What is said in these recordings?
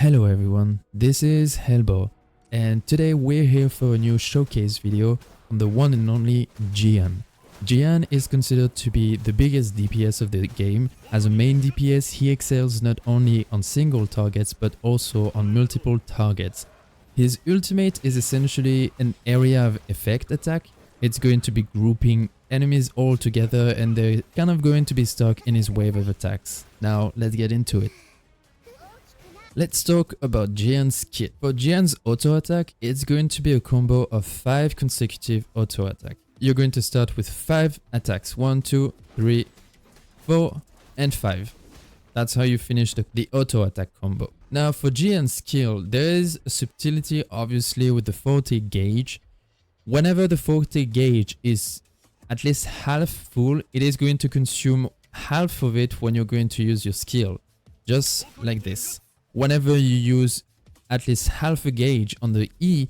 Hello everyone, this is Helbo, and today we're here for a new showcase video on the one and only Jiyan. Jiyan is considered to be the biggest DPS of the game. As a main DPS, he excels not only on single targets but also on multiple targets. His ultimate is essentially an area of effect attack. It's going to be grouping enemies all together and they're kind of going to be stuck in his wave of attacks. Now let's get into it. Let's talk about Jiyan's kit. For Jiyan's auto attack, it's going to be a combo of 5 consecutive auto attack. You're going to start with 5 attacks. 1, 2, 3, 4, and 5. That's how you finish the auto attack combo. Now for Jiyan's skill, there is a subtlety obviously with the 40 gauge. Whenever the 40 gauge is at least half full, it is going to consume half of it when you're going to use your skill. Just like this. Whenever you use at least half a gauge on the E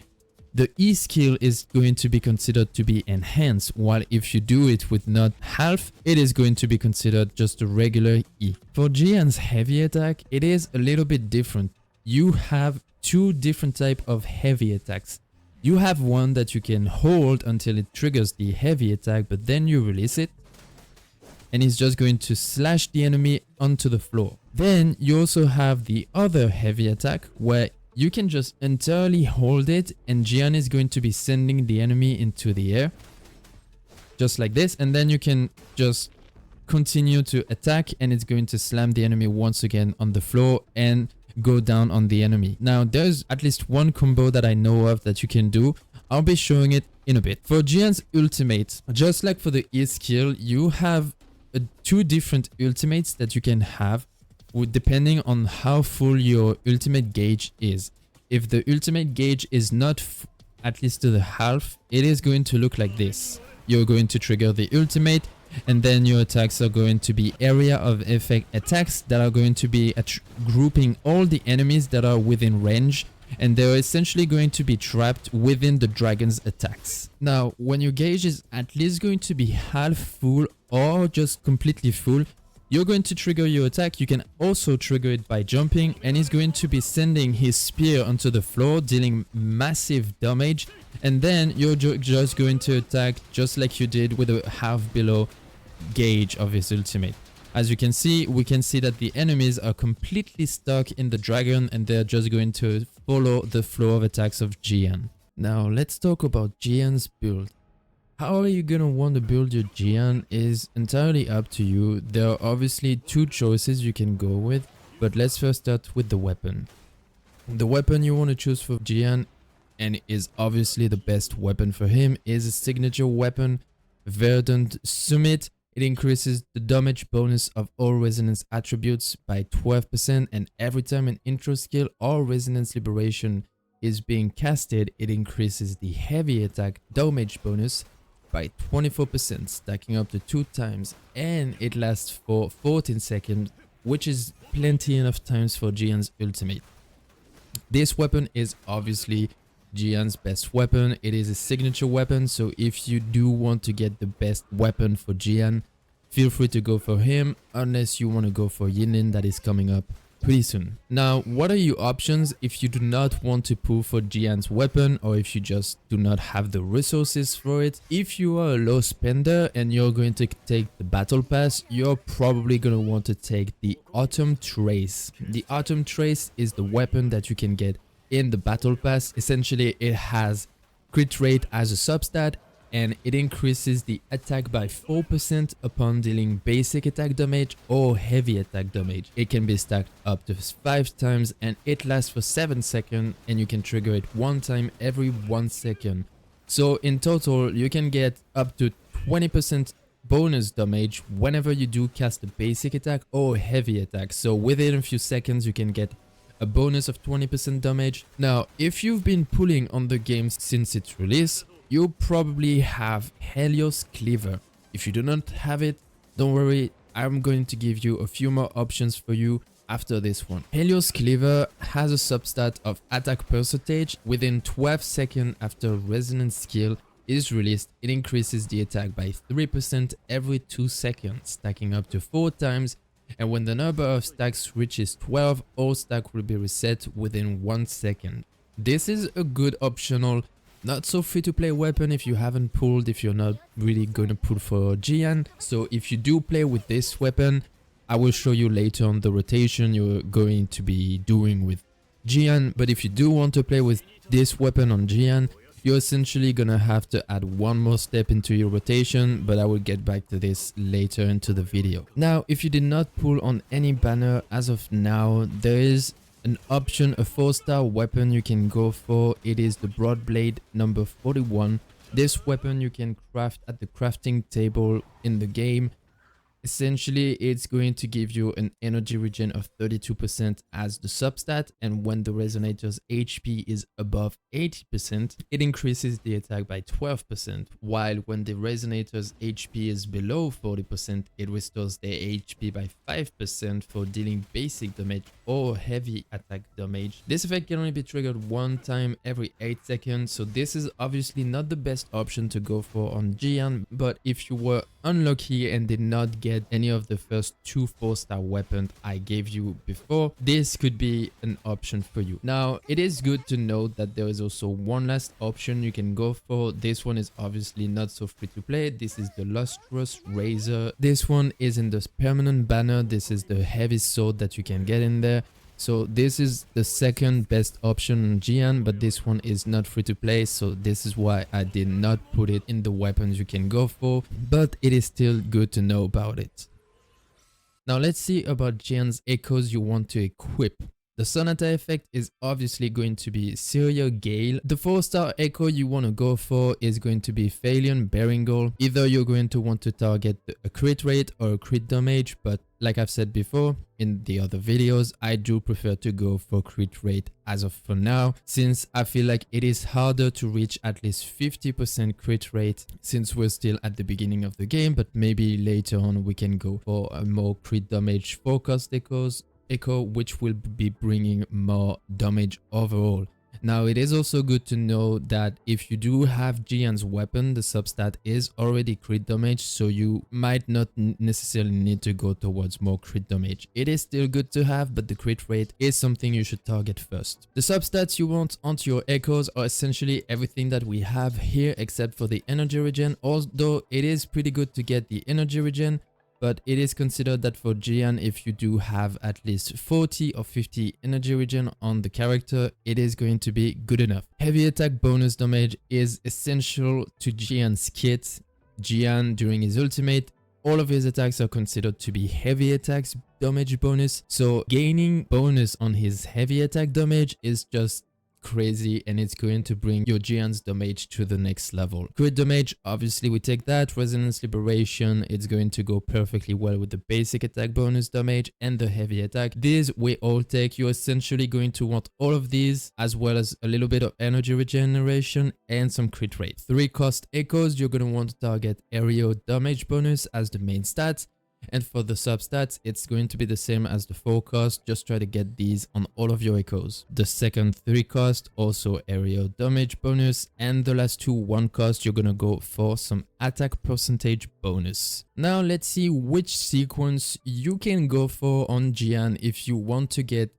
skill is going to be considered to be enhanced, while if you do it with not half, it is going to be considered just a regular E. For Jiyan's heavy attack, it is a little bit different. You have 2 different types of heavy attacks. You have one that you can hold until it triggers the heavy attack, but then you release it, and it's just going to slash the enemy onto the floor. Then you also have the other heavy attack where you can just entirely hold it and Jiyan is going to be sending the enemy into the air. Just like this, and then you can just continue to attack and it's going to slam the enemy once again on the floor and go down on the enemy. Now there's at least one combo that I know of that you can do. I'll be showing it in a bit. For Jiyan's ultimate, just like for the E skill, you have 2 different ultimates that you can have depending on how full your ultimate gauge is. If the ultimate gauge is not at least to the half, it is going to look like this. You're going to trigger the ultimate and then your attacks are going to be area of effect attacks that are going to be grouping all the enemies that are within range, and they're essentially going to be trapped within the dragon's attacks. Now when your gauge is at least going to be half full or just completely full, you're going to trigger your attack. You can also trigger it by jumping, and he's going to be sending his spear onto the floor, dealing massive damage, and then you're just going to attack just like you did with a half below gauge of his ultimate. As you can see, we can see that the enemies are completely stuck in the dragon and they're just going to follow the flow of attacks of Jiyan. Now let's talk about Jiyan's build. How are you gonna want to build your Jiyan is entirely up to you. There are obviously 2 choices you can go with, but let's first start with the weapon. The weapon you want to choose for Jiyan, and is obviously the best weapon for him, is a signature weapon, Verdant Summit. It increases the damage bonus of all resonance attributes by 12%, and every time an intro skill or resonance liberation is being casted, it increases the heavy attack damage bonus by 24%, stacking up to 2 times, and it lasts for 14 seconds, which is plenty enough times for Jiyan's ultimate. This weapon is obviously Jiyan's best weapon. It is a signature weapon, so if you do want to get the best weapon for Jiyan, feel free to go for him, unless you want to go for Jiyan that is coming up pretty soon. Now, what are your options if you do not want to pull for Jiyan's weapon, or if you just do not have the resources for it? If you are a low spender and you're going to take the battle pass, you're probably going to want to take the Autumn Trace. The Autumn Trace is the weapon that you can get in the battle pass. Essentially, it has crit rate as a substat, and it increases the attack by 4% upon dealing basic attack damage or heavy attack damage. It can be stacked up to 5 times and it lasts for 7 seconds, and you can trigger it 1 time every 1 second. So in total, you can get up to 20% bonus damage whenever you do cast a basic attack or heavy attack. So within a few seconds, you can get a bonus of 20% damage. Now, if you've been pulling on the game since its release, you probably have Helios Cleaver. If you do not have it, don't worry, I'm going to give you a few more options for you after this one. Helios Cleaver has a substat of attack percentage. Within 12 seconds after resonance skill is released, it increases the attack by 3% every 2 seconds, stacking up to 4 times, And when the number of stacks reaches 12, all stack will be reset within 1 second. This is a good optional, not so free to play weapon if you haven't pulled, if you're not really gonna pull for Jiyan. So if you do play with this weapon, I will show you later on the rotation you're going to be doing with Jiyan. But if you do want to play with this weapon on Jiyan, you're essentially gonna have to add one more step into your rotation, but I will get back to this later into the video. Now, if you did not pull on any banner as of now, there is an option, a 4-star weapon you can go for. It is the Broadblade number 41. This weapon you can craft at the crafting table in the game. Essentially, it's going to give you an energy regen of 32% as the substat, and when the resonator's HP is above 80%, it increases the attack by 12%, while when the resonator's HP is below 40%, it restores their HP by 5% for dealing basic damage or heavy attack damage. This effect can only be triggered one time every 8 seconds, so this is obviously not the best option to go for on Jiyan, but if you were unlucky and did not get any of the first 2 4-star weapons I gave you before, this could be an option for you. Now, it is good to note that there is also one last option you can go for. This one is obviously not so free to play. This is the Lustrous Razor. This one is in the permanent banner. This is the heavy sword that you can get in there. So this is the second best option on Jiyan, but this one is not free to play, so this is why I did not put it in the weapons you can go for, but it is still good to know about it. Now let's see about Jiyan's echoes you want to equip. The Sonata effect is obviously going to be Serial Gale. The 4-star echo you want to go for is going to be Phalion Beringal. Either you're going to want to target a crit rate or a crit damage, but like I've said before in the other videos, I do prefer to go for crit rate as of for now, since I feel like it is harder to reach at least 50% crit rate since we're still at the beginning of the game, but maybe later on we can go for a more crit damage focused echo, which will be bringing more damage overall. Now, it is also good to know that if you do have Jiyan's weapon, the substat is already crit damage, so you might not necessarily need to go towards more crit damage. It is still good to have, but the crit rate is something you should target first. The substats you want onto your echoes are essentially everything that we have here except for the energy regen, although it is pretty good to get the energy regen. But it is considered that for Jiyan, if you do have at least 40 or 50 energy regen on the character, it is going to be good enough. Heavy attack bonus damage is essential to Jiyan's kit. Jiyan, during his ultimate, all of his attacks are considered to be heavy attacks damage bonus. So gaining bonus on his heavy attack damage is just crazy, and it's going to bring your Jiyan's damage to the next level. Crit damage, obviously we take that. Resonance Liberation, it's going to go perfectly well with the basic attack bonus damage and the heavy attack. These we all take. You're essentially going to want all of these, as well as a little bit of energy regeneration and some crit rate. 3 cost echoes, you're going to want to target area damage bonus as the main stats. And for the substats, it's going to be the same as the 4 cost. Just try to get these on all of your echoes. The second 3 cost, also area damage bonus. And the last 2 1 cost, you're gonna go for some attack percentage bonus. Now let's see which sequence you can go for on Jiyan if you want to get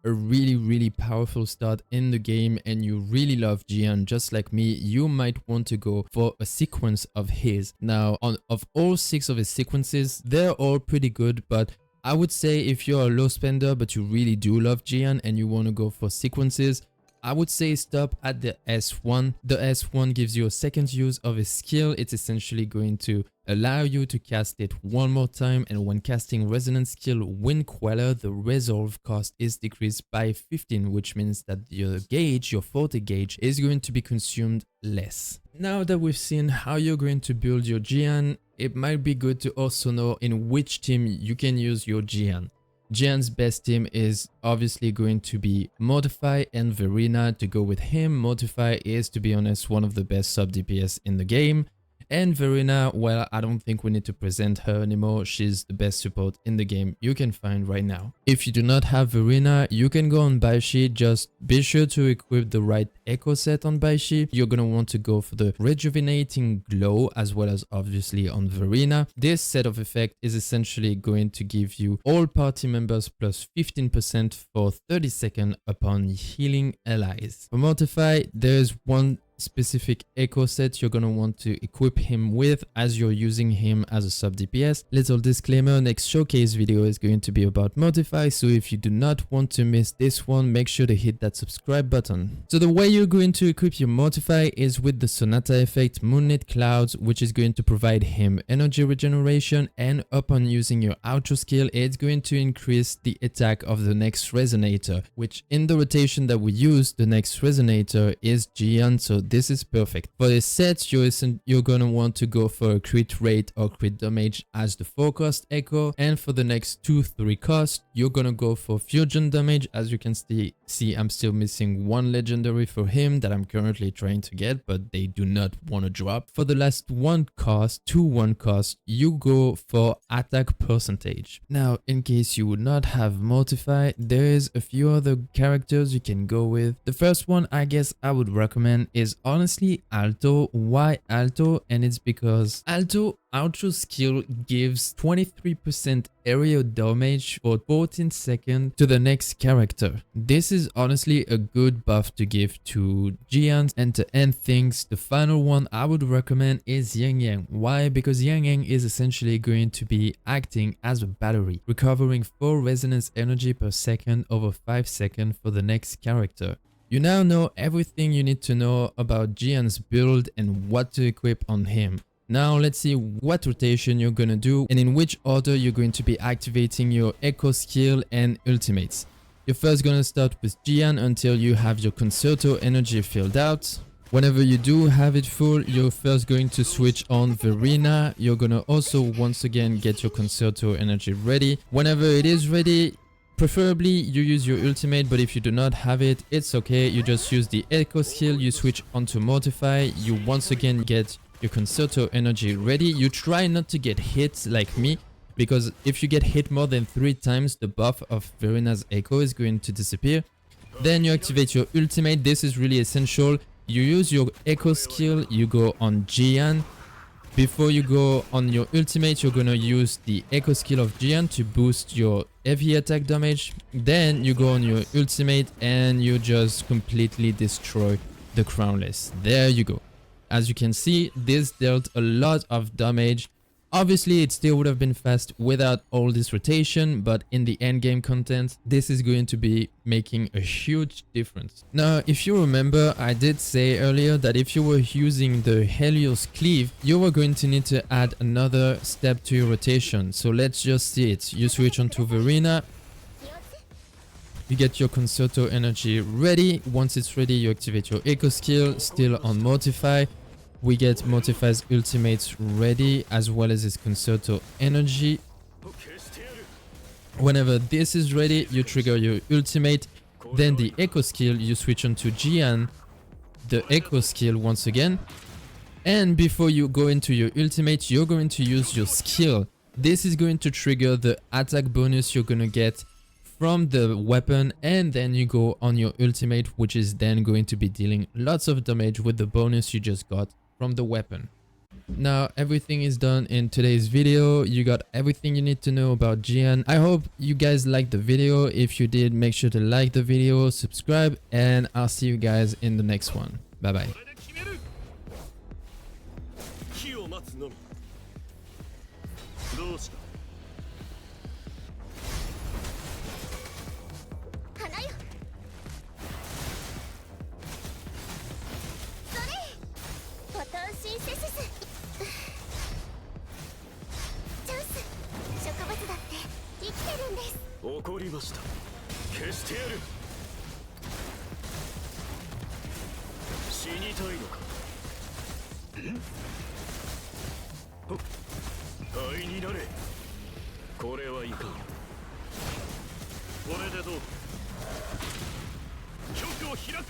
a really powerful start in the game and you really love Jiyan just like me. You might want to go for a sequence of his. Now, of all 6 of his sequences, they're all pretty good, but I would say if you're a low spender but you really do love Jiyan and you want to go for sequences, I would say stop at the S1. The S1 gives you a second use of a skill. It's essentially going to allow you to cast it one more time, and when casting resonance skill Wind Queller, the resolve cost is decreased by 15, which means that your gauge, your forte gauge, is going to be consumed less. Now that we've seen how you're going to build your Jiyan, it might be good to also know in which team you can use your Jiyan. Jiyan's best team is obviously going to be Modify and Verena. To go with him, Modify is, to be honest, one of the best sub DPS in the game. And Verena, well, I don't think we need to present her anymore. She's the best support in the game you can find right now. If you do not have Verena, you can go on Baishi. Just be sure to equip the right echo set on Baishi. You're gonna want to go for the rejuvenating glow as well as obviously on Verena. This set of effect is essentially going to give you all party members plus 15% for 30 seconds upon healing allies. For Mortify, there's one specific echo set you're gonna want to equip him with as you're using him as a sub DPS. Little disclaimer, next showcase video is going to be about Mortify, so if you do not want to miss this one, make sure to hit that subscribe button. So the way you're going to equip your Mortify is with the Sonata effect Moonlit Clouds, which is going to provide him energy regeneration, and upon using your outro skill, it's going to increase the attack of the next resonator, which in the rotation that we use, the next resonator is Jiyan, so this is perfect. For this set, you're gonna want to go for a crit rate or crit damage as the 4-cost echo, and for the next 2-3 cost, you're gonna go for fusion damage. As you can see, I'm still missing one legendary for him that I'm currently trying to get, but they do not want to drop. For the last 1 cost, you go for attack percentage. Now, in case you would not have Mortify, there is a few other characters you can go with. The first one I guess I would recommend is honestly Alto. Why Alto? And it's because Alto outro skill gives 23% area damage for 14 seconds to the next character. This is honestly a good buff to give to Jiyan. And to end things, the final one I would recommend is Jiyan. Why? Because Jiyan is essentially going to be acting as a battery, recovering 4 resonance energy per second over 5 seconds for the next character. You now know everything you need to know about Jiyan's build and what to equip on him. Now let's see what rotation you're gonna do and in which order you're going to be activating your echo skill and ultimates. You're first gonna start with Jiyan until you have your concerto energy filled out. Whenever you do have it full, you're first going to switch on Verena. You're gonna also once again get your concerto energy ready. Whenever it is ready, preferably you use your ultimate, but if you do not have it, it's okay. You just use the echo skill, you switch onto Mortify, you once again get your concerto energy ready. You try not to get hit like me, because if you get hit more than 3 times, the buff of Verena's echo is going to disappear. Then you activate your ultimate. This is really essential. You use your echo skill, you go on Jiyan. Before you go on your ultimate, you're gonna use the echo skill of Jiyan to boost your heavy attack damage. Then you go on your ultimate and you just completely destroy the crownless. There you go. As you can see, this dealt a lot of damage. Obviously, it still would have been fast without all this rotation, but in the endgame content, this is going to be making a huge difference. Now, if you remember, I did say earlier that if you were using the Helios Cleave, you were going to need to add another step to your rotation. So let's just see it. You switch onto Verena. You get your concerto energy ready. Once it's ready, you activate your echo skill, still on Mortify. We get Mortify's ultimates ready as well as his concerto energy. Whenever this is ready, you trigger your ultimate. Then the echo skill, you switch on to Jiyan, the echo skill once again. And before you go into your ultimate, you're going to use your skill. This is going to trigger the attack bonus you're going to get from the weapon, and then you go on your ultimate, which is then going to be dealing lots of damage with the bonus you just got from the weapon. Now everything is done in today's video. You got everything you need to know about Jiyan. I hope you guys liked the video. If you did, make sure to like the video, subscribe, and I'll see you guys in the next one. Bye bye. 怒りました。消してやる。死にたいのか。灰になれ。これはいかん。これでどう。局を開く。